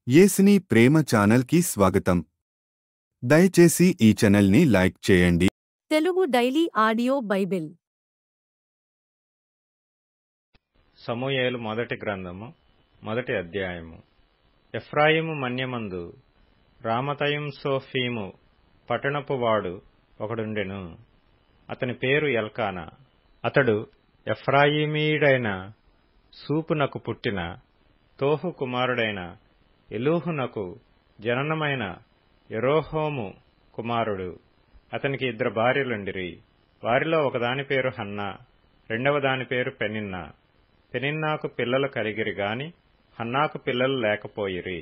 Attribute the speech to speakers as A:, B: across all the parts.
A: యేసుని ప్రేమ ఛానల్ కి స్వాగతం. దయచేసి ఈ ఛానల్ ని లైక్ చేయండి.
B: తెలుగు డైలీ ఆడియో బైబిల్
C: సమూయేలు మొదటి గ్రంథము మొదటి అధ్యాయము. ఎఫ్రాయిము మన్యమందు రామతయిం సోఫీము పట్టణపు వాడు ఒకడుండెను. అతని పేరు ఎల్కానా. అతడు ఎఫ్రాయిమీయుడైన సూపునకు పుట్టిన తోహు కుమారుడైన ఎలూహునకు జననమైన యెరోహోము కుమారుడు. అతనికి 2 భార్యలుండిరి. వారిలో ఒకదాని పేరు హన్నా, రెండవ దాని పేరు పెనిన్నా. పెనిన్నాకు పిల్లలు కలిగిరి గాని హన్నాకు పిల్లలు లేకపోయిరి.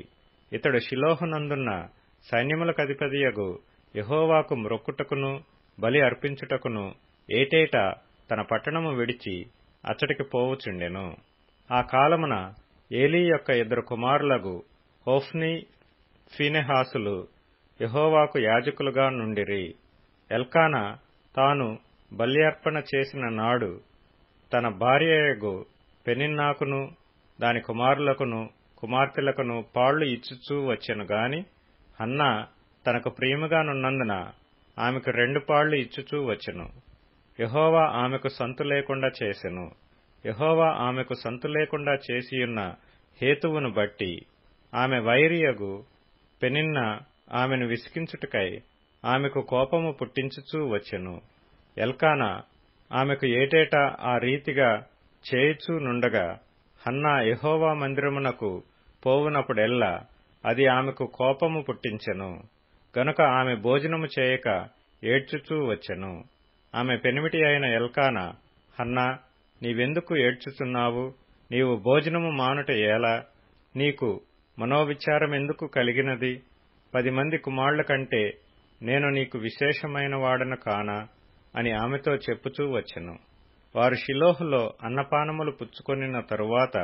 C: ఇతడు షిలోహునందున్న సైన్యములకధిపతియగు యెహోవాకు మ్రొక్కుటకును బలి అర్పించుటకును ఏటేటా తన పట్టణము విడిచి అచ్చటికి పోవుచుండెను. ఆ కాలమున ఏలీ యొక్క 2 కుమారులగు హోఫ్నీ ఫీనెహాసులు యెహోవాకు యాజకులుగా నుండిరి. ఎల్కానా తాను బలి అర్పణ చేసిన నాడు తన భార్యయగు పెనిన్నాకును దాని కుమారులకును కుమార్తెలకును పాళ్లు ఇచ్చుచూ వచ్చెను గాని హన్నా తనకు ప్రియముగానున్నందున ఆమెకు 2 పాళ్లు ఇచ్చుచూ వచ్చెను. యెహోవా ఆమెకు సంతు లేకుండా చేసెను. యెహోవా ఆమెకు సంతు లేకుండా చేసియున్న హేతువును బట్టి ఆమె వైరియగు పెనిన్నా ఆమెను విసికించుటకై ఆమెకు కోపము పుట్టించుచూ వచ్చెను. ఎల్కానా ఆమెకు ఏటేటా ఆ రీతిగా చేయుచూ నుండగా హన్నా యెహోవా మందిరమునకు పోవునప్పుడెల్లా అది ఆమెకు కోపము పుట్టించెను. గనుక ఆమె భోజనము చేయక ఏడ్చుచూ వచ్చెను. ఆమె పెనిమిటి అయిన ఎల్కానా, హన్నా, నీవెందుకు ఏడ్చుచున్నావు? నీవు భోజనము మానుట ఎలా? నీకు మనోవిచారమెందుకు కలిగినది? 10 మంది కుమారుల కంటే నేను నీకు విశేషమైన వాడను కానా అని ఆమెతో చెప్పుచూ వచ్చెను. వారు షిలోహులో అన్నపానములు పుచ్చుకొనిన తరువాత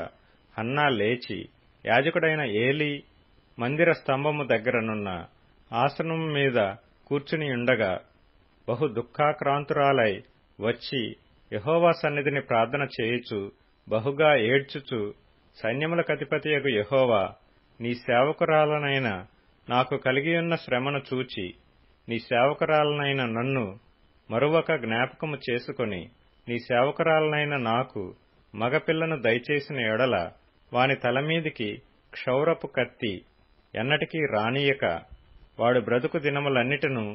C: హన్నా లేచి యాజకుడైన ఏలీ మందిర స్తంభము దగ్గరనున్న ఆసనము మీద కూర్చునియుండగా బహు దుఃఖాక్రాంతురాలై వచ్చి యెహోవా సన్నిధిని ప్రార్థన చేయుచు బహుగా ఏడ్చుచు, సైన్యములకధిపతియగు యెహోవా, నీ సేవకురాలనైన నాకు కలిగియున్న శ్రమను చూచి నీ సేవకురాలనైన నన్ను మరువక జ్ఞాపకము చేసుకొని నీ సేవకురాలనైన నాకు మగపిల్లను దయచేసిన ఎడల వాని తలమీదికి క్షౌరపు కత్తి ఎన్నటికీ రానియక వాడు బ్రతుకు దినములన్నిటినూ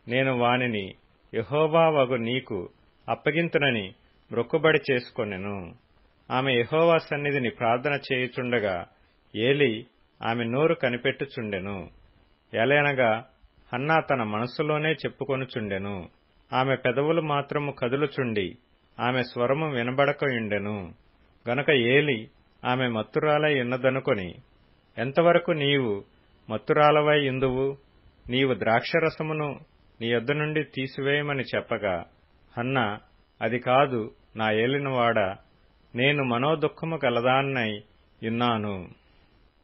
C: నేను వానిని యెహోవా వగు నీకు అప్పగింతునని మ్రొక్కుబడి చేసుకొనెను. ఆమె యెహోవా సన్నిధిని ప్రార్థన చేయుచుండగా ఏలీ ఆమె నోరు కనిపెట్టుచుండెను. ఎలయనగా హన్నా తన మనస్సులోనే చెప్పుకొనుచుండెను. ఆమె పెదవులు మాత్రము కదులుచుండి ఆమె స్వరము వినబడకయుండెను. గనుక ఏలీ ఆమె మత్తురాలై ఉన్నదనుకొని, ఎంతవరకు నీవు మత్తురాలవై యుందువు? నీవు ద్రాక్షరసమును నీ యొద్ద నుండి తీసివేయమని చెప్పగా హన్నా, అది కాదు నా ఏలినవాడా, నేను మనోదుఃఖము గలదాన్నై యున్నాను.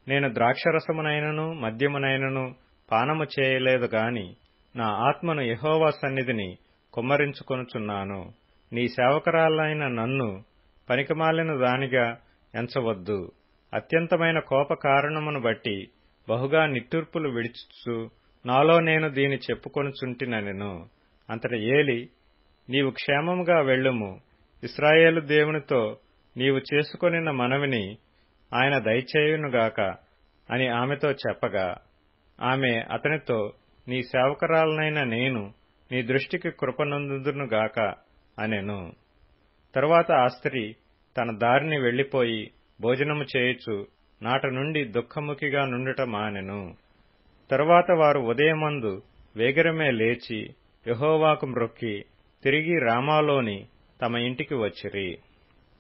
C: నేను ద్రాక్షరసమునైనను మద్యమునైనను పానము చేయలేదు గాని నా ఆత్మను యెహోవా సన్నిధిని కుమ్మరించుకొనుచున్నాను. నీ సేవకురాలైన నన్ను పనికిమాలిన దానిగా ఎంచవద్దు. అత్యంతమైన కోప కారణమును బట్టి బహుగా నిట్టూర్పులు విడుచుచు నాలో నేను దీని చెప్పుకొనుచుంటినెను. అంతట ఏలీ, నీవు క్షేమముగా వెళ్ళుము. ఇశ్రాయేలు దేవునితో నీవు చేసుకొనిన మనవిని ఆయన దయచేయునుగాక అని ఆమెతో చెప్పగా ఆమె అతనితో, నీ సేవకురాలనైన నేను నీ దృష్టికి కృపనొందుదునుగాక అనెను. తరువాత ఆ స్త్రీ తన దారిని వెళ్లిపోయి భోజనము చేయుచు నాట నుండి దుఃఖముఖిగా నుండుట మానెను. తరువాత వారు ఉదయమందు వేగిరమే లేచి యెహోవాకు మ్రొక్కి తిరిగి రామాలోని తమ ఇంటికి వచ్చిరి.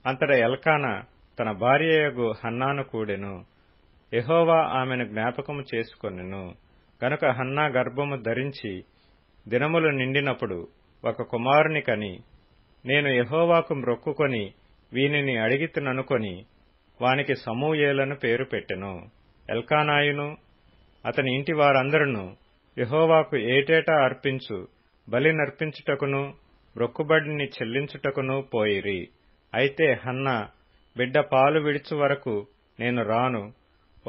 C: అంతట ఎల్కానా తన భార్యయగు హన్నాను కూడెను. యెహోవా ఆమెను జ్ఞాపకము చేసుకొనెను. గనుక హన్నా గర్భము ధరించి దినములు నిండినప్పుడు ఒక కుమారుని కని, నేను యెహోవాకు మ్రొక్కుకొని వీనిని అడిగితిననుకొని వానికి సమూయేలను పేరు పెట్టెను. ఎల్కానాయును అతని ఇంటి వారందరూ యెహోవాకు ఏటేటా అర్పించు బలి నర్పించుటకును మ్రొక్కుబడిని చెల్లించుటకును పోయిరి. అయితే హన్నా, బిడ్డ పాలు విడుచు వరకు నేను రాను,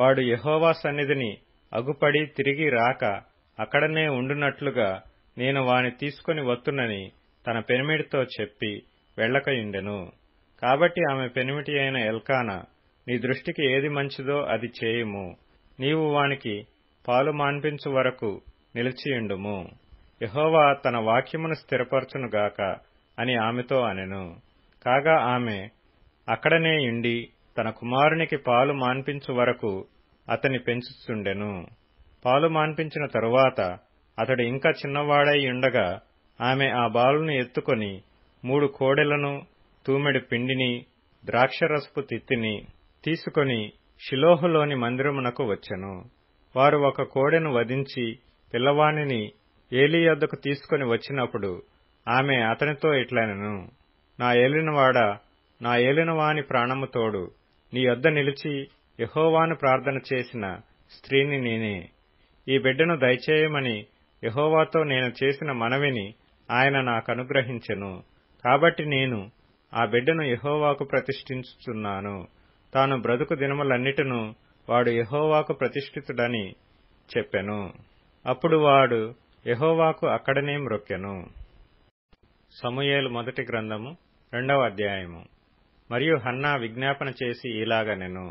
C: వాడు యెహోవా సన్నిధిని అగుపడి తిరిగి రాక అక్కడనే ఉండునట్లుగా నేను వాని తీసుకుని వత్తునని తన పెనిమిటితో చెప్పి వెళ్ళకయుండెను. కాబట్టి ఆమె పెనిమిటి అయిన ఎల్కానా, నీ దృష్టికి ఏది మంచిదో అది చేయుము, నీవు వానికి పాలు మాన్పించు వరకు నిలిచియుండుము, యెహోవా తన వాక్యమును స్థిరపరచునుగాక అని ఆమెతో అనెను. కాగా ఆమె అక్కడనే యుండి తన కుమారునికి పాలు మాన్పించు వరకు అతని పెంచుచుండెను. పాలు మాన్పించిన తరువాత అతడు ఇంకా చిన్నవాడై ఉండగా ఆమె ఆ బాలుని ఎత్తుకొని 3 కోడెలను, తూమెడు పిండిని, ద్రాక్షరసపు తిత్తిని తీసుకొని షిలోహులోని మందిరమునకు వచ్చెను. వారు ఒక కోడెను వధించి పిల్లవానిని ఏలీ యొద్దకు తీసుకొని వచ్చినప్పుడు ఆమె అతనితో ఇట్లనెను, నా ఏలినవాడా, నా ఏలినవాని ప్రాణము తోడు, నీ యొద్ద నిలిచి యెహోవాను ప్రార్థన చేసిన స్త్రీని నేనే. ఈ బిడ్డను దయచేయమని యెహోవాతో నేను చేసిన మనవిని ఆయన నాకనుగ్రహించెను. కాబట్టి నేను ఆ బిడ్డను యెహోవాకు ప్రతిష్ఠించుచున్నాను. తాను బ్రతుకు దినములన్నిటినూ వాడు యెహోవాకు ప్రతిష్ఠితుడని చెప్పెను. అప్పుడు వాడు యెహోవాకు అక్కడనే మ్రొక్కెను. సమూయేలు మొదటి గ్రంథము 2వ అధ్యాయము. మరియు హన్నా విజ్ఞాపన చేసి ఇలాగనెను,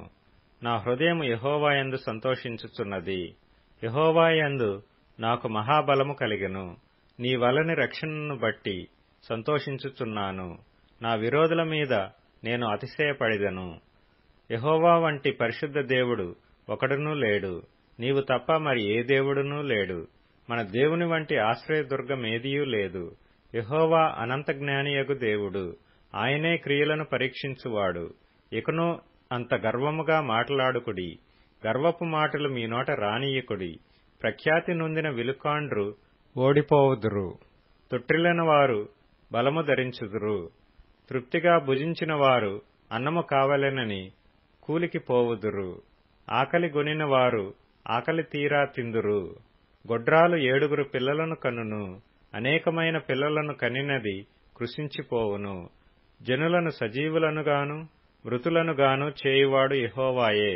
C: నా హృదయము యెహోవాయందు సంతోషించుచున్నది, యెహోవాయందు నాకు మహాబలము కలిగెను. నీ వలని రక్షణను బట్టి సంతోషించుచున్నాను. నా విరోధుల మీద నేను అతిశయపడిదను. యెహోవా వంటి పరిశుద్ధ దేవుడు ఒకడునూ లేడు, నీవు తప్ప మరి ఏ దేవుడునూ లేడు. మన దేవుని వంటి ఆశ్రయదుర్గమేదియూ లేదు. యెహోవా అనంత జ్ఞానియగు దేవుడు, ఆయనే క్రియలను పరీక్షించువాడు. ఇకను అంత గర్వముగా మాట్లాడుకుడి, గర్వపు మాటలు మీ నోట రానియకుడి. ప్రఖ్యాతి నొందిన విలుకాండ్రు ఓడిపోవుదురు, తొట్టిల్లిన వారు బలము ధరించుదురు. తృప్తిగా భుజించిన వారు అన్నము కావలెనని కూలికి పోవుదురు. ఆకలి గొనిన వారు ఆకలి తీరా తిందురు. గొడ్రాలు 7 పిల్లలను కనును, అనేకమైన పిల్లలను కనినది కృశించిపోవును. జనులను సజీవులనుగాను మృతులనుగాను చేయువాడు యెహోవాయే.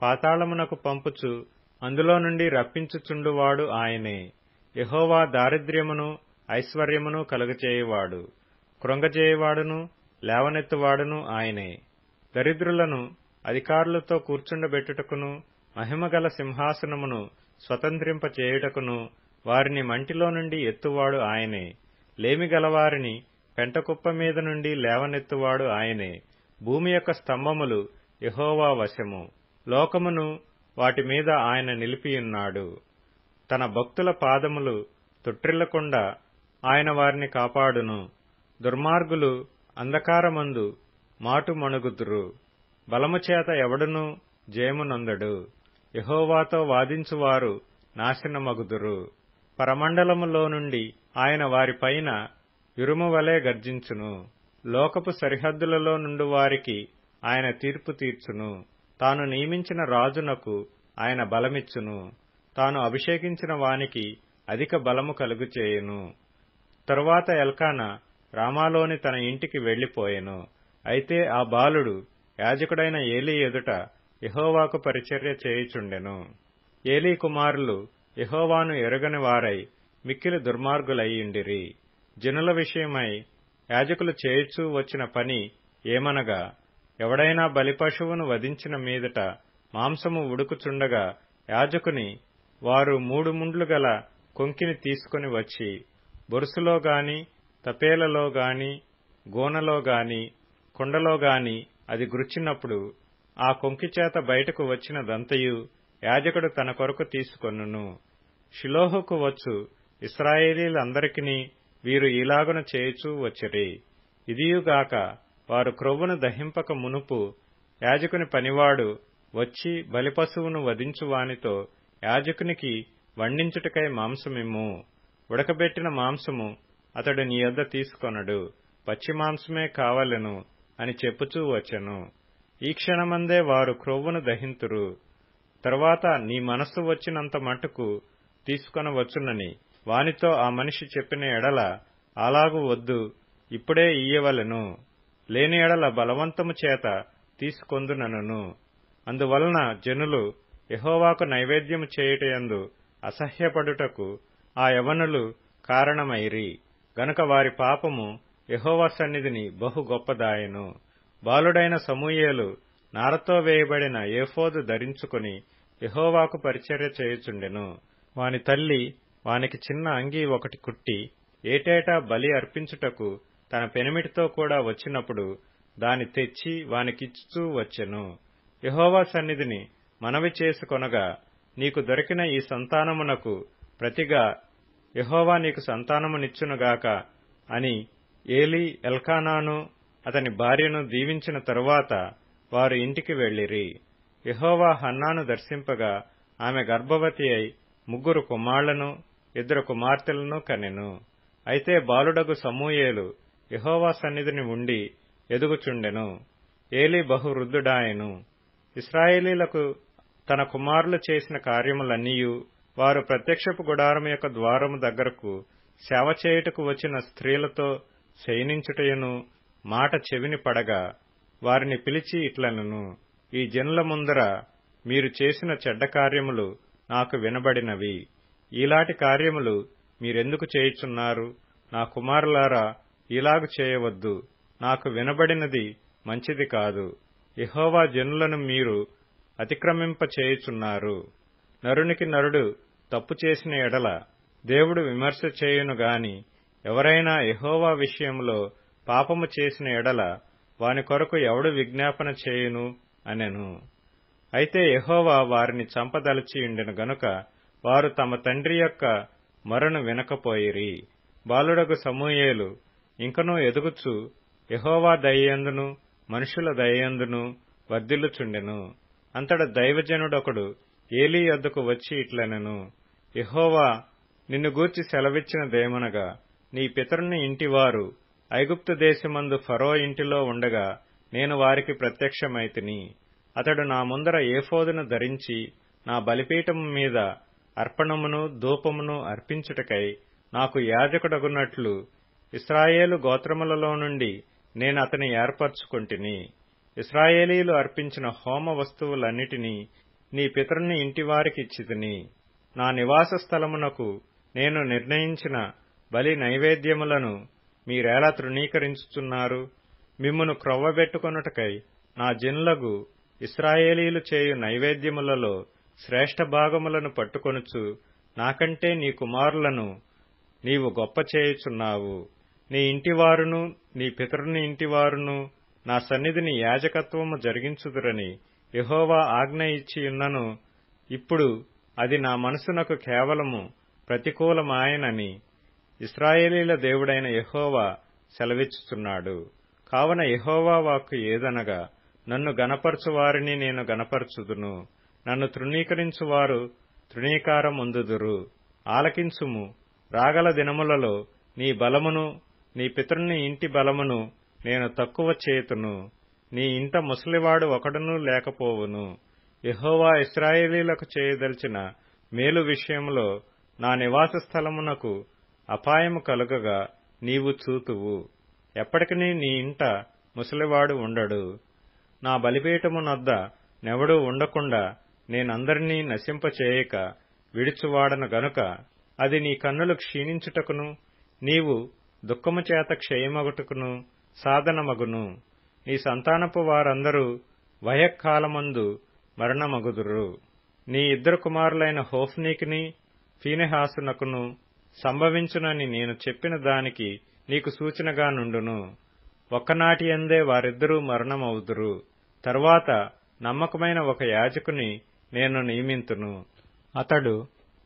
C: పాతాళమునకు పంపుచు అందులో నుండి రప్పించుచుండువాడు ఆయనే. యెహోవా దారిద్ర్యమును ఐశ్వర్యమును కలుగచేయువాడు, కృంగజేయువాడును లేవనెత్తువాడును ఆయనే. దరిద్రులను అధికారులతో కూర్చుండబెట్టుటకును మహిమగల సింహాసనమును స్వతంత్రింపచేయుటకును వారిని మంటిలో నుండి ఎత్తువాడు ఆయనే. లేమిగలవారిని పెంటకుప్ప మీద నుండి లేవనెత్తువాడు ఆయనే. భూమి యొక్క స్తంభములు యెహోవా వశము, లోకమును వాటి మీద ఆయన నిలిపియున్నాడు. తన భక్తుల పాదములు తొట్టిల్లకుండా ఆయన వారిని కాపాడును. దుర్మార్గులు అంధకారమందు మాటు మణుగుదురు, బలముచేత ఎవడునూ జయమునొందడు. యెహోవాతో వాదించువారు నాశనమగుదురు. పరమండలములో నుండి ఆయన వారిపైన ఇరుమువలే గర్జించును. లోకపు సరిహద్దులలో నుండి వారికి ఆయన తీర్పు తీర్చును. తాను నియమించిన రాజునకు ఆయన బలమిచ్చును. తాను అభిషేకించిన వానికి అధిక బలము కలుగుచేయును. తరువాత ఎల్కానా రామాలోని తన ఇంటికి వెళ్లిపోయెను. అయితే ఆ బాలుడు యాజకుడైన ఏలీ ఎదుట యెహోవాకు పరిచర్య చేయుచుండెను. ఏలీ కుమారులు యెహోవాను ఎరుగని వారై మిక్కిలి దుర్మార్గులయ్యుండిరి. జనుల విషయమై యాజకులు చేయుచూ వచ్చిన పని ఏమనగా, ఎవడైనా బలిపశువును వధించిన మీదట మాంసము ఉడుకుచుండగా యాజకుని వారు 3 ముండ్లు గల కొంకిని తీసుకుని వచ్చి బొరుసులో గాని తపేలలో గాని గోనలో గాని కుండలో గాని అది గుర్చినప్పుడు ఆ కొంకిచేత బయటకు వచ్చినదంతయు యాజకుడు తన కొరకు తీసుకొనును. షిలోహుకు వచ్చు ఇశ్రాయేలీలందరికిని వీరు ఈలాగున చేయుచూ వచ్చిరి. ఇదియుగాక వారు క్రొవ్వును దహింపక మునుపు యాజకుని పనివాడు వచ్చి బలిపశువును వధించువానితో, యాజకునికి వండించుటకై మాంసమిమ్ము, ఉడకబెట్టిన మాంసము అతడు నీ యొద్ద తీసుకొనడు, పచ్చి మాంసమే కావలెను అని చెప్పుచూ వచ్చెను. ఈ క్షణమందే వారు క్రొవ్వును దహింతురు. తరువాత నీ మనస్సు వచ్చినంత మట్టుకు తీసుకొనవచ్చునని వానితో ఆ మనిషి చెప్పిన ఎడల, అలాగు వద్దు, ఇప్పుడే ఇయ్యవలెను, లేని ఎడల బలవంతము చేత తీసుకొందునను. అందువలన జనులు యెహోవాకు నైవేద్యము చేయుటయందు అసహ్యపడుటకు ఆ యవనులు కారణమైరి గనుక వారి పాపము యెహోవా సన్నిధిని బహు గొప్పదాయెను. బాలుడైన సమూయేలు నారతో వేయబడిన ఏఫోదు ధరించుకుని యెహోవాకు పరిచర్య చేయుచుండెను. వాని తల్లి వానికి చిన్న అంగీ ఒకటి కుట్టి ఏటేటా బలి అర్పించుటకు తన పెనిమిటితో కూడా వచ్చినప్పుడు దాని తెచ్చి వానికిచ్చుతూ వచ్చెను. యెహోవా సన్నిధిని మనవి చేసుకొనగా, నీకు దొరికిన ఈ సంతానమునకు ప్రతిగా యెహోవా నీకు సంతానమునిచ్చునుగాక అని ఏలీ ఎల్కానాను అతని భార్యను దీవించిన తరువాత వారు ఇంటికి వెళ్ళిరి. యెహోవా హన్నాను దర్శింపగా ఆమె గర్భవతి అయి 3 కుమారులను 2 కుమార్తెలను కనెను. అయితే బాలుడగు సమూయేలు యెహోవా సన్నిధిని ఉండి ఎదుగుచుండెను. ఏలీ బహు వృద్ధుడాయెను. ఇశ్రాయేలీలకు తన కుమారులు చేసిన కార్యములన్నీయు, వారు ప్రత్యక్షపు గుడారము యొక్క ద్వారము దగ్గరకు సేవ చేయుటకు వచ్చిన స్త్రీలతో శయనించుటయును మాట చెవిని పడగా వారిని పిలిచి ఇట్లనెను, ఈ జనుల ముందర మీరు చేసిన చెడ్డ కార్యములు నాకు వినబడినవి. ఈలాటి కార్యములు మీరెందుకు చేయుచున్నారు? నా కుమారులారా, ఇలాగు చేయవద్దు. నాకు వినబడినది మంచిది కాదు. యెహోవా జనులను మీరు అతిక్రమింప చేయుచున్నారు. నరునికి నరుడు తప్పు చేసిన ఎడల దేవుడు విమర్శ చేయును గాని, ఎవరైనా యెహోవా విషయంలో పాపము చేసిన ఎడల వాని కొరకు ఎవడు విజ్ఞాపన చేయును అనెను. అయితే యెహోవా వారిని చంపదలచియుండెను గనుక వారు తమ తండ్రి యొక్క మొరను వినకపోయిరి. బాలుడగు సమూయేలు ఇంకనూ ఎదుగుచు యెహోవా దయయందును మనుషుల దయయందును వర్ధిల్లుచుండెను. అంతట దైవజనుడొకడు ఏలీ యొద్దకు వచ్చి ఇట్లనెను, యెహోవా నిన్ను గూర్చి సెలవిచ్చినదేమనగా, నీ పితరుని ఇంటివారు ఐగుప్తు దేశమందు ఫరో ఇంటిలో ఉండగా నేను వారికి ప్రత్యక్షమైతిని. అతడు నా ముందర ఏఫోదును ధరించి నా బలిపీఠము మీద అర్పణమును ధూపమును అర్పించుటకై నాకు యాజకుడగునట్లు ఇశ్రాయేలు గోత్రములలో నుండి నేను అతని ఏర్పరచుకొంటిని. ఇశ్రాయేలీలు అర్పించిన హోమ వస్తువులన్నిటినీ నీ పితరుని ఇంటివారికిచ్చితిని. నా నివాస స్థలమునకు నేను నిర్ణయించిన బలి నైవేద్యములను మీరేలా తృణీకరించుచున్నారు? మిమ్మును క్రొవ్వబెట్టుకొనుటకై నా జనులగు ఇశ్రాయేలీలు చేయు నైవేద్యములలో శ్రేష్ఠ భాగములను పట్టుకొనుచు నాకంటే నీ కుమారులను నీవు గొప్ప చేయుచున్నావు. నీ ఇంటివారును నీ పితరుని ఇంటివారును నా సన్నిధిని యాజకత్వము జరిగించుదురని యెహోవా ఆజ్ఞ ఇచ్చియున్నను, ఇప్పుడు అది నా మనసునకు కేవలము ప్రతికూలమాయనని ఇశ్రాయేలీల దేవుడైన యెహోవా సెలవిచ్చుచున్నాడు. కావున యెహోవా వాక్కు ఏదనగా, నన్ను గనపరచువారిని నేను గనపరచుదును, నన్ను తృణీకరించువారు తృణీకారమొందుదురు. ఆలకించుము, రాగల దినములలో నీ బలమును నీ పితరుని ఇంటి బలమును నేను తక్కువ చేతును. నీ ఇంట ముసలివాడు ఒకడునూ లేకపోవును. యెహోవా ఇశ్రాయేలీలకు చేయదలిచిన మేలు విషయంలో నా నివాస స్థలమునకు అపాయము కలుగగా నీవు చూతువు. ఎప్పటికీ నీ ఇంట ముసలివాడు ఉండడు. నా బలిపీఠమునొద్ద నెవడూ ఉండకుండా నేనందరినీ నశింపచేయక విడిచువాడను గనుక అది నీ కన్నులు క్షీణించుటకును నీవు దుఃఖము చేత క్షయమగుటకును సాధనమగును. నీ సంతానపు వారందరూ వయఃకాలమందు మరణమగుదురు. నీ 2 కుమారులైన హోఫ్నీకిని ఫీనెహాసునకును సంభవించునని నేను చెప్పిన దానికి నీకు సూచనగా నుండును. ఒక్కనాటి యందే వారిద్దరూ మరణమవుదురు. తరువాత నమ్మకమైన ఒక యాజకుని నేను నియమింతును. అతడు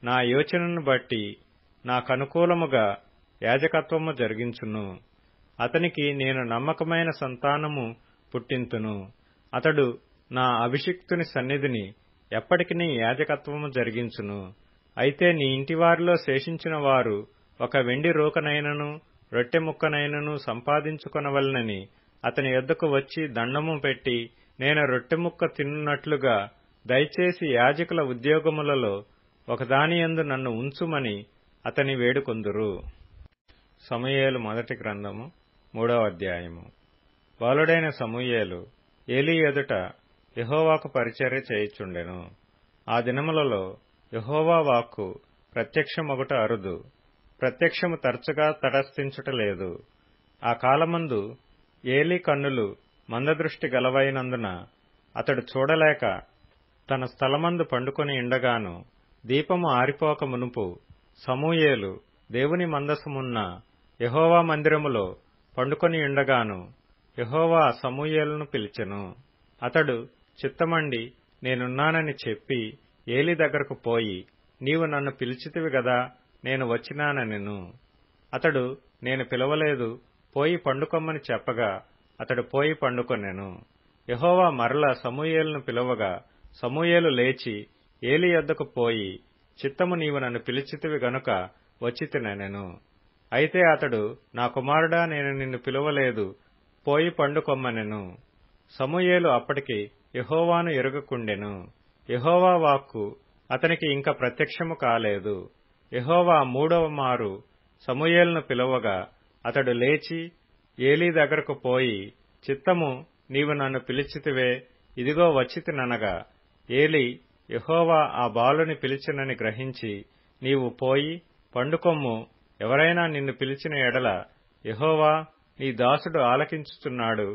C: నా యోచనను బట్టి నాకనుకూలముగా యాజకత్వము జరిగించును. అతనికి నేను నమ్మకమైన సంతానము పుట్టింతును. అతడు నా అభిషిక్తుని సన్నిధిని ఎప్పటికినీ యాజకత్వము జరిగించును. అయితే నీ ఇంటివారిలో శేషించిన వారు ఒక వెండి రోకనైనను రొట్టె ముక్కనైనను సంపాదించుకొనవలెనని అతని యొద్దకు వచ్చి దండము పెట్టి, నేను రొట్టె ముక్క తిన్నున్నట్లుగా దయచేసి యాజకుల ఉద్యోగములలో ఒకదానియందు నన్ను ఉంచుమని అతని వేడుకొందురు. సమూయేలు మొదటి గ్రంథము 3వ అధ్యాయము. బాలుడైన సమూయేలు ఏలీ ఎదుట యెహోవాకు పరిచర్య చేయుచుండెను. ఆ దినములలో యెహోవా వాక్కు ప్రత్యక్షమగుట అరుదు, ప్రత్యక్షము తరచుగా తటస్థించుటలేదు. ఆ కాలమందు ఏలీ కన్నులు మందదృష్టి గలవైనందున అతడు చూడలేక తన స్థలమందు పండుకొని ఉండగాను, దీపము ఆరిపోక మునుపు సమూయేలు దేవుని మందసమున్న యెహోవా మందిరములో పండుకొని ఉండగాను యెహోవా సమూయేలును పిలిచెను. అతడు చిత్తమండి నేనున్నానని చెప్పి ఏలీ దగ్గరకు పోయి, నీవు నన్ను పిలిచితివి గదా, నేను వచ్చినానెను. అతడు నేను పిలవలేదు, పోయి పండుకొమ్మని చెప్పగా అతడు పోయి పండుకొనెను. యెహోవా మరల సమూయేలును పిలవగా సమూయేలు లేచి ఏలీ యొద్దకు పోయి, చిత్తము నీవు నన్ను పిలిచితివి గనుక వచ్చితినెను. అయితే అతడు, నా కుమారుడా, నేను నిన్ను పిలవలేదు, పోయి పండుకొమ్మనెను. సమూయేలు అప్పటికి యెహోవాను ఎరుగకుండెను. యెహోవా వాక్కు అతనికి ఇంక ప్రత్యక్షము కాలేదు. యెహోవా మూడవ మారు సమూయేలును పిలవగా అతడు లేచి ఏలీ దగ్గరకు పోయి, చిత్తము నీవు నన్ను పిలిచితివే, ఇదిగో వచ్చితిననగా ఏలీ యెహోవా ఆ బాలుని పిలిచినని గ్రహించి, నీవు పోయి పండుకొమ్ము, ఎవరైనా నిన్ను పిలిచిన ఎడల యెహోవా నీ దాసుడు ఆలకించుచున్నాడు,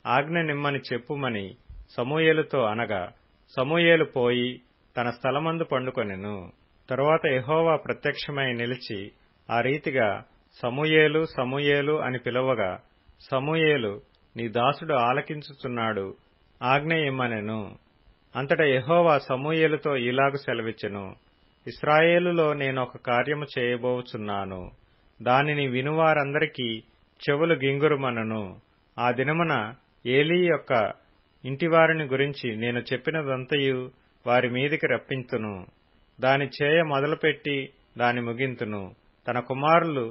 C: ఆజ్ఞ నిమ్మని చెప్పుమని సమూయేలుతో అనగా సమూయేలు పోయి తన స్థలమందు పండుకొనెను. తరువాత యెహోవా ప్రత్యక్షమై నిలిచి ఆ రీతిగా సమూయేలు సమూయేలు అని పిలవగా సమూయేలు, నీ దాసుడు ఆలకించుచున్నాడు, ఆజ్ఞ ఇమ్మనెను. అంతటా యెహోవా సమూయేలుతో ఇలాగు సెలవిచ్చెను, ఇశ్రాయేలులో నేనొక కార్యము చేయబోచున్నాను, దానిని వినువారందరికీ చెవులు గింగురుమనను. ఆ దినమున ఏలీ యొక్క ఇంటివారిని గురించి నేను చెప్పినదంతయు వారి మీదికి రప్పింతును, దాని చేయ మొదలుపెట్టి దాని ముగింతును. తన కుమారులు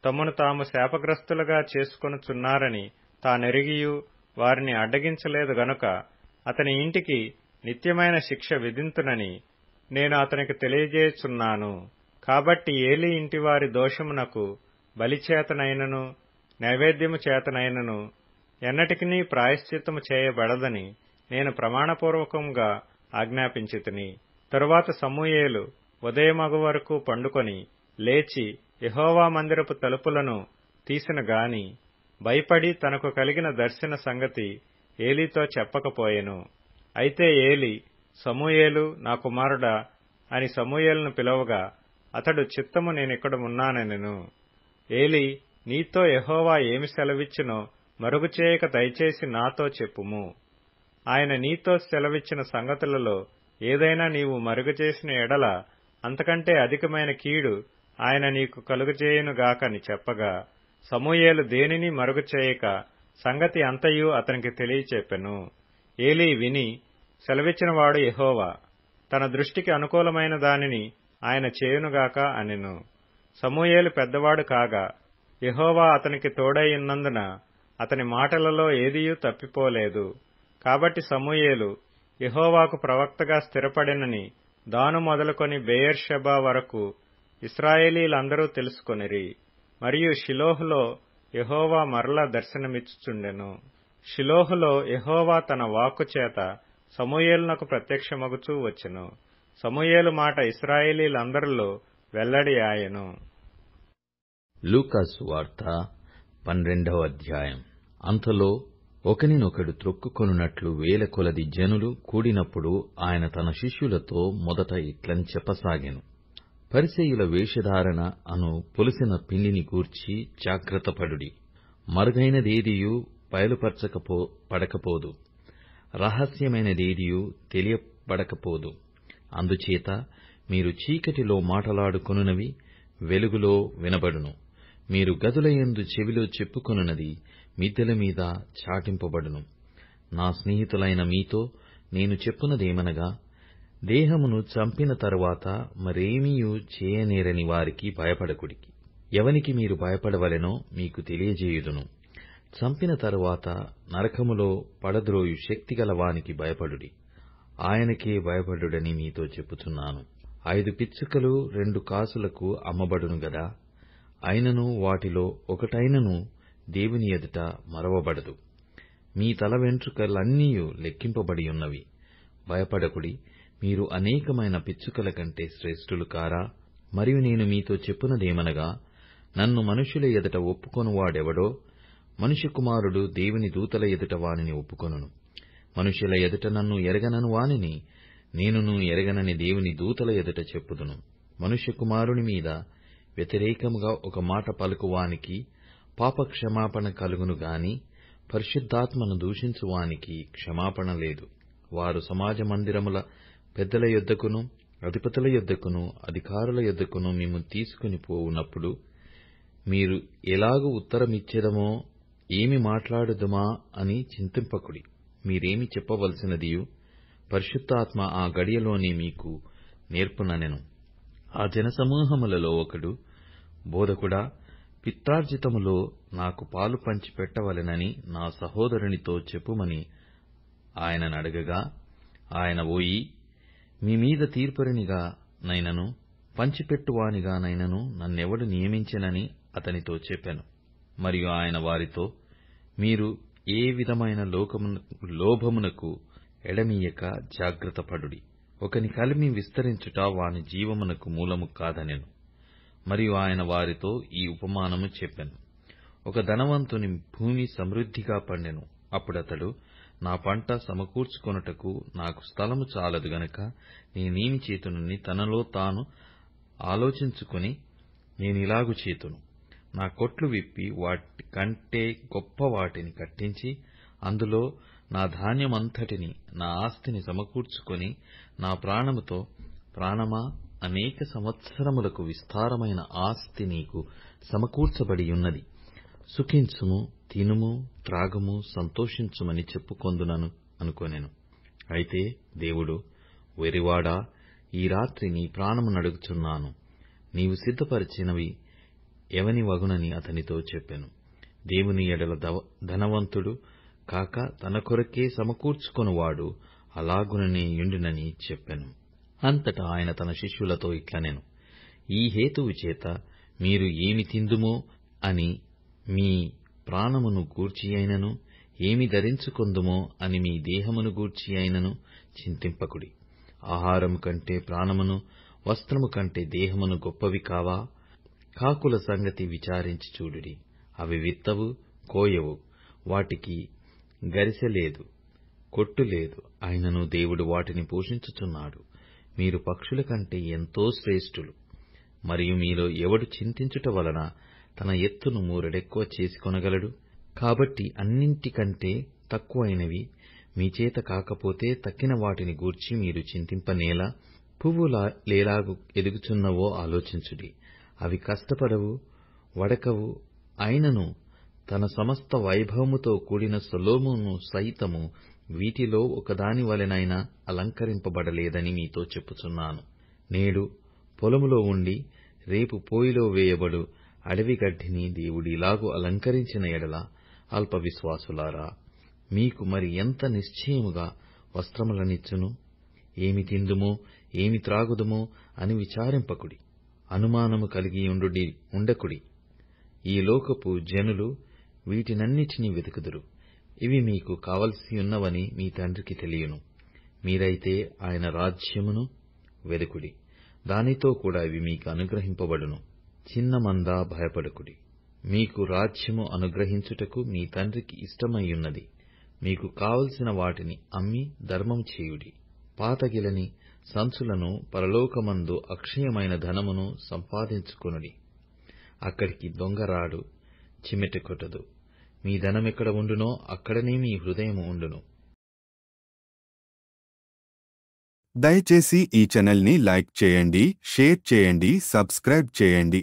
C: తమను తాము శాపగ్రస్తులుగా చేసుకొనుచున్నారని తానెరిగియు వారిని అడ్డగించలేదు గనుక అతని ఇంటికి నిత్యమైన శిక్ష విధింతునని నేను అతనికి తెలియజేయుచున్నాను. కాబట్టి ఏలీ ఇంటివారి దోషమునకు బలిచేతనైనను నైవేద్యము చేతనైనను ఎన్నటికినీ ప్రాయశ్చిత్తము చేయబడదని నేను ప్రమాణపూర్వకంగా ఆజ్ఞాపించితిని. తరువాత సమూయేలు ఉదయమగు వరకు పండుకొని లేచి యెహోవా మందిరపు తలుపులను తీసిన గాని భయపడి తనకు కలిగిన దర్శన సంగతి ఏలీతో చెప్పకపోయెను. అయితే ఏలీ, సమూయేలు, నా కుమారుడా అని సమూయేలును పిలవగా అతడు, చిత్తము నేనిక్కడ ఉన్నానెను. ఏలీ, నీతో యెహోవా ఏమి సెలవిచ్చినో మరుగు చేయక దయచేసి నాతో చెప్పుము. ఆయన నీతో సెలవిచ్చిన సంగతులలో ఏదైనా నీవు మరుగుచేసిన ఎడల అంతకంటే అధికమైన కీడు ఆయన నీకు కలుగజేయునుగాకని చెప్పగా సమూయేలు దేనిని మరుగు చేయక సంగతి అంతయు అతనికి తెలియచెప్పెను. ఏలీ విని, సెలవిచ్చినవాడు యెహోవా, తన దృష్టికి అనుకూలమైన దానిని ఆయన చేయునుగాక అనెను. సమూయేలు పెద్దవాడు కాగా యెహోవా అతనికి తోడైయున్నందున అతని మాటలలో ఏదియూ తప్పిపోలేదు. కాబట్టి సమూయేలు యెహోవాకు ప్రవక్తగా స్థిరపడినని దాను మొదలుకొని బెయేర్షెబా వరకు ఇశ్రాయేలీలందరూ తెలుసుకొనిరి. మరియు షిలోహులో యెహోవా మరలా దర్శనమిచ్చుచుండెను. షిలోహులో యెహోవా తన వాక్కు చేత సమూయేలునకు ప్రత్యక్షమగుచూ వచ్చెను. సమూయేలు మాట ఇశ్రాయేలీలందరిలో వెల్లడి ఆయెను.
D: లూకాసు వార్త 12వ అధ్యాయం. అంతలో ఒకనినొకడు త్రొక్కుకొనున్నట్లు వేల కొలది జనులు కూడినప్పుడు ఆయన తన శిష్యులతో మొదట ఇట్లని చెప్పసాగెను. పరిసయ్యుల వేషధారణ అను పులిసిన పిండిని గూర్చి జాగ్రత్తపడుడి. మరుగైనదేదియూ బయలుపరచపడకపోదు, రహస్యమైనదేదియూ తెలియబడకపోదు. అందుచేత మీరు చీకటిలో మాటలాడుకొనున్నవి వెలుగులో వినబడును, మీరు గదులయందు చెవిలో చెప్పుకొనున్నది మిద్దెల మీద చాటింపబడును. నా స్నేహితులైన మీతో నేను చెప్పున్నదేమనగా, దేహమును చంపిన తరువాత మరేమీయూ చేయనేరని వారికి భయపడకుడి. ఎవనికి మీరు భయపడవలెనో మీకు తెలియజేయుదును. చంపిన తరువాత నరకములో పడద్రోయు శక్తిగల వానికి భయపడుడి. ఆయనకే భయపడుడని మీతో చెప్పుచున్నాను. 5 పిచ్చుకలు 2 కాసులకు అమ్మబడును గదా, అయినను వాటిలో ఒకటైనను దేవుని ఎదుట మరవబడదు. మీ తల వెంట్రుకలన్నీయు లెక్కింపబడియున్నవి. భయపడకుడి, మీరు అనేకమైన పిచ్చుకల కంటే శ్రేష్ఠులు కారా? మరియు నేను మీతో చెప్పునదేమనగా, నన్ను మనుషుల ఎదుట ఒప్పుకొనువాడెవడో మనుష్య కుమారుడు దేవుని దూతల ఎదుట వానిని ఒప్పుకొనును. మనుష్యుల ఎదుట నన్ను ఎరగనను వానిని నేనును ఎరగనని దేవుని దూతల ఎదుట చెప్పుదును. మనుష్య కుమారుని మీద వ్యతిరేకముగా ఒక మాట పలుకువానికి పాపక్షమాపణ కలుగును గాని పరిశుద్ధాత్మను దూషించువానికి క్షమాపణ లేదు. వారు సమాజ మందిరముల పెద్దల యొద్దకును అధిపతుల యొద్దకును అధికారుల యొద్దకును మిమ్ము తీసుకుని పోవునప్పుడు మీరు ఎలాగు ఉత్తరమిచ్చెదమో ఏమి మాట్లాడుదుమా అని చింతింపకుడి. మీరేమి చెప్పవలసినదియు పరిశుద్ధాత్మ ఆ గడియలోనే మీకు నేర్పుననెను. ఆ జనసమూహములలో ఒకడు, బోధకుడా, పిత్రార్జితములో నాకు పాలు పంచి పెట్టవలెనని నా సహోదరునితో చెప్పుమని ఆయననడగగా, ఆయన పోయి మీమీద తీర్పరినిగా నైనను పంచిపెట్టువానిగా నైనను నన్నెవడు నియమించెనని అతనితో చెప్పెను. మరియు ఆయన వారితో, మీరు ఏ విధమైన లోభమునకు ఎడమీయక జాగ్రత్తపడుడి. ఒకని కలిమి విస్తరించుట వాని జీవమునకు మూలము కాదనెను. మరియు ఆయన వారితో ఈ ఉపమానము చెప్పెను. ఒక ధనవంతుని భూమి సమృద్ధిగా పండెను. అప్పుడతడు, నా పంట సమకూర్చుకొనుటకు నాకు స్థలము చాలదు గనుక నేనేమి చేతునని తనలో తాను ఆలోచించుకుని, నేనిలాగు చేతును, నా కొట్లు విప్పి వాటి కంటే గొప్ప వాటిని కట్టించి అందులో నా ధాన్యమంతటిని నా ఆస్తిని సమకూర్చుకొని నా ప్రాణముతో, ప్రాణమా, అనేక సంవత్సరములకు విస్తారమైన ఆస్తి నీకు సమకూర్చబడియున్నది, సుఖించుము, తినుము, త్రాగుము, సంతోషించుమని చెప్పుకొందునను అనుకొనెను. అయితే దేవుడు, వెరివాడా, ఈ రాత్రి నీ ప్రాణము నడుగుచున్నాను, నీవు సిద్ధపరిచినవి ఎవని వగునని అతనితో చెప్పెను. దేవుని ఎడల ధనవంతుడు కాక తన కొరకే సమకూర్చుకొనువాడు అలాగుననే యుండునని చెప్పెను. అంతటా ఆయన తన శిష్యులతో ఇట్లనెను, ఈ హేతువు చేత మీరు ఏమి తిందుమో అని మీ ప్రాణమును గూర్చి అయినను, ఏమి ధరించుకొందుమో అని మీ దేహమును గూర్చి అయినను చింతింపకుడి. ఆహారము కంటే ప్రాణమును, వస్త్రము కంటే దేహమును గొప్పవి కావా? కాకుల సంగతి విచారించి చూడుడి. అవి విత్తవు, కోయవు, వాటికి గరిసె లేదు, కొట్టు లేదు, అయినను దేవుడు వాటిని పోషించుచున్నాడు. మీరు పక్షుల కంటే ఎంతో శ్రేష్ఠులు. మరియు మీలో ఎవడు చింతించుట వలన తన ఎత్తును మూరెడెక్కువ చేసుకొనగలడు? కాబట్టి అన్నింటికంటే తక్కువైనవి మీ చేత కాకపోతే తక్కిన వాటిని గూర్చి మీరు చింతింపనేలా? పువ్వులేలాగు ఎదుగుచున్నవో ఆలోచించుడి. అవి కష్టపడవు, వడకవు, అయినను తన సమస్త వైభవముతో కూడిన సొలొమోను సైతము వీటిలో ఒకదాని వలెనైనా అలంకరింపబడలేదని మీతో చెప్పుచున్నాను. నేడు పొలములో ఉండి రేపు పోయిలో వేయబడు అడవి గడ్డిని దేవుడిలాగు అలంకరించిన ఎడల, అల్ప విశ్వాసులారా, మీకు మరి ఎంత నిశ్చయముగా వస్త్రములనిచ్చును? ఏమి తిందుమో, ఏమి త్రాగుదుమో అని విచారింపకుడి, అనుమానము కలిగి ఉండకుడి. ఈ లోకపు జనులు వీటినన్నిటినీ వెతుకుదురు. ఇవి మీకు కావలసియున్నవని మీ తండ్రికి తెలియను. మీరైతే ఆయన రాజ్యమును వెదుకుడి, దానితో కూడా ఇవి మీకు అనుగ్రహింపబడును. చిన్న మందా, భయపడకుడి. మీకు రాజ్యము అనుగ్రహించుటకు మీ తండ్రికి ఇష్టమైయున్నది. మీకు కావలసిన వాటిని అమ్మి ధర్మము చేయుడి. పాతగిలని సంచులను, పరలోకమందు అక్షయమైన ధనమును సంపాదించుకొనుడి. అక్కడికి దొంగరాడు, చిమెట కొట్టదు. మీ ధనమెక్కడ ఉండునో అక్కడనే మీ హృదయము ఉండును.
A: దయచేసి ఈ ఛానల్ని లైక్ చేయండి, షేర్ చేయండి, సబ్స్క్రైబ్ చేయండి.